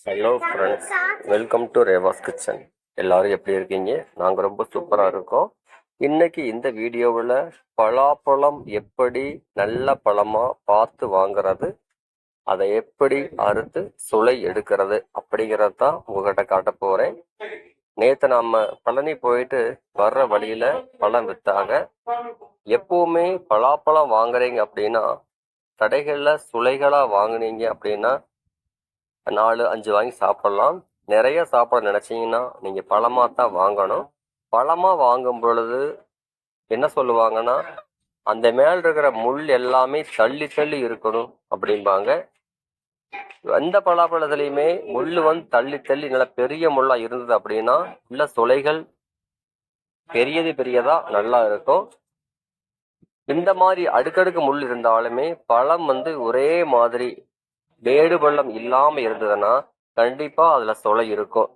Hello friends, welcome to Reva's kitchen. எல்லாரும் எப்படி இருக்கீங்க? நாங்கள் ரொம்ப சூப்பராக இருக்கோம். இன்னைக்கு இந்த வீடியோவில் பலாப்பழம் எப்படி நல்ல பழமாக பார்த்து வாங்குறது, அதை எப்படி அறுத்து சுளை எடுக்கிறது அப்படிங்கிறது தான் உங்ககிட்ட காட்ட போகிறேன். நேற்று நம்ம பழனி போயிட்டு வர்ற வழியில் பழம் விற்றாங்க. எப்பவுமே பலாப்பழம் வாங்குறீங்க அப்படின்னா கடைகளில் சுளைகளாக வாங்குனீங்க அப்படின்னா 4-5 வாங்கி சாப்பிடலாம். நிறைய சாப்பிட நினைச்சீங்கன்னா நீங்க பழமா தான் வாங்கணும். பழமா வாங்கும் பொழுது என்ன சொல்லுவாங்கன்னா, அந்த மேல இருக்கிற முள் எல்லாமே தள்ளி தள்ளி இருக்கணும் அப்படிம்பாங்க. எந்த பலாப்பழத்துலையுமே முள் தள்ளி தள்ளி நல்ல பெரிய முள்ளா இருந்தது அப்படின்னா உள்ள சுளைகள் பெரியதா நல்லா இருக்கும். இந்த மாதிரி அடுக்கடுக்கு முள் இருந்தாலுமே பழம் ஒரே மாதிரி மேடு பள்ளம் இல்லாம இருந்ததுன்னா கண்டிப்பா அதுல சுளை இருக்கும்.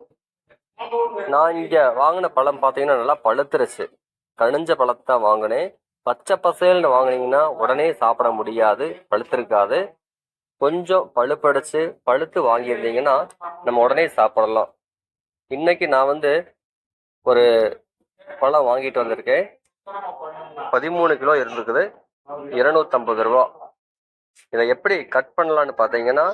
நான் இங்க வாங்கின பழம் பாத்தீங்கன்னா நல்லா பழுத்துருச்சு. கனிஞ்ச பழத்தை வாங்கினேன். பச்சை பசேல்னு வாங்கினீங்கன்னா உடனே சாப்பிட முடியாது, பழுத்திருக்காது. கொஞ்சம் பழுத்து வாங்கியிருந்தீங்கன்னா நம்ம உடனே சாப்பிடலாம். இன்னைக்கு நான் ஒரு பழம் வாங்கிட்டு வந்திருக்கேன். 13 கிலோ இருந்துக்குது, 250 ரூபா. இதை எப்படி கட் பண்ணலான்னு பார்த்தீங்கன்னா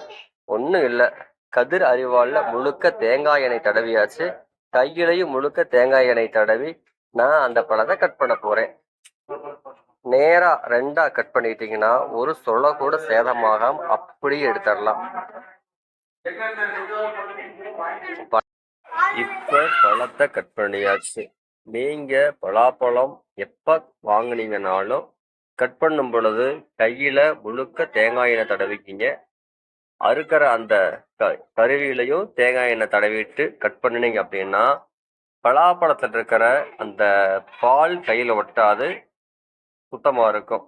ஒன்றும் இல்லை, கதிர் அரிவாள்ல முழுக்க தேங்காய் எண்ணெய் தடவியாச்சு. கையிலையும் முழுக்க தேங்காய் எண்ணெய் தடவி நான் அந்த பழத்தை கட் பண்ண போறேன். நேரா 2ஆ கட் பண்ணிட்டீங்கன்னா ஒரு சொல்ல கூட சேதமாகாம அப்படியே எடுத்துடலாம். இப்ப பழத்தை கட் பண்ணியாச்சு. நீங்க பலாப்பழம் எப்ப வாங்குனீங்கனாலும் கட் பண்ணும் பொழுது கையில முழுக்க தேங்காய் எண்ணெய் தடவிக்கிங்க. அறுக்கிற அந்த கருவியிலையும் தேங்காய் எண்ணெய் தடவிட்டு கட் பண்ணினீங்க அப்படின்னா பலாப்பழத்தில் இருக்கிற அந்த பால் கையில ஒட்டாது, சுத்தமா இருக்கும்.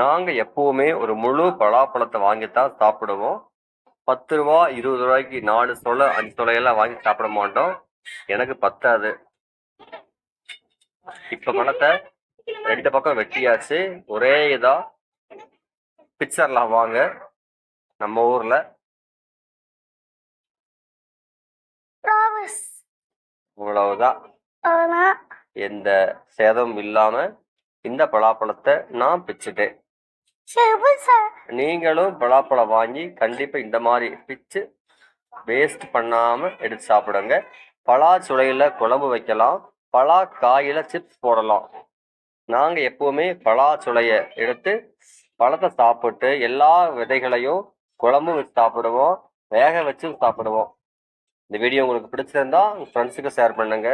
நாங்க எப்பவுமே ஒரு முழு பலாப்பழத்தை வாங்கித்தான் சாப்பிடுவோம். 10 ரூபா 20 ரூபாய்க்கு 4 சொலை 5 சொலையெல்லாம் வாங்கி சாப்பிட மாட்டோம், எனக்கு பத்தாது. இப்ப பழத்தை 2 பக்கம் வெட்டியாச்சு. ஒரே இதா பிக்சர்லாம் வாங்க. நம்ம ஊர்ல இவ்வளவுதான், எந்த சேதமும் இல்லாம இந்த பலாப்பழத்தை நான் பிச்சுட்டேன். நீங்களும் பலாப்பழம் வாங்கி கண்டிப்பா இந்த மாதிரி பிச்சு வேஸ்ட் பண்ணாம எடுத்து சாப்பிடுங்க. பலா சுளையில குழம்பு வைக்கலாம், பலா காயில சிப்ஸ் போடலாம். நாங்க எப்பவுமே பலா சுளைய எடுத்து பழத்தை சாப்பிட்டு எல்லா விதைகளையும் குழம்பு வச்சு சாப்பிடுவோம், வேக வச்சு சாப்பிடுவோம். இந்த வீடியோ உங்களுக்கு பிடிச்சிருந்தா உங்க ஃப்ரெண்ட்ஸுக்கு ஷேர் பண்ணுங்க.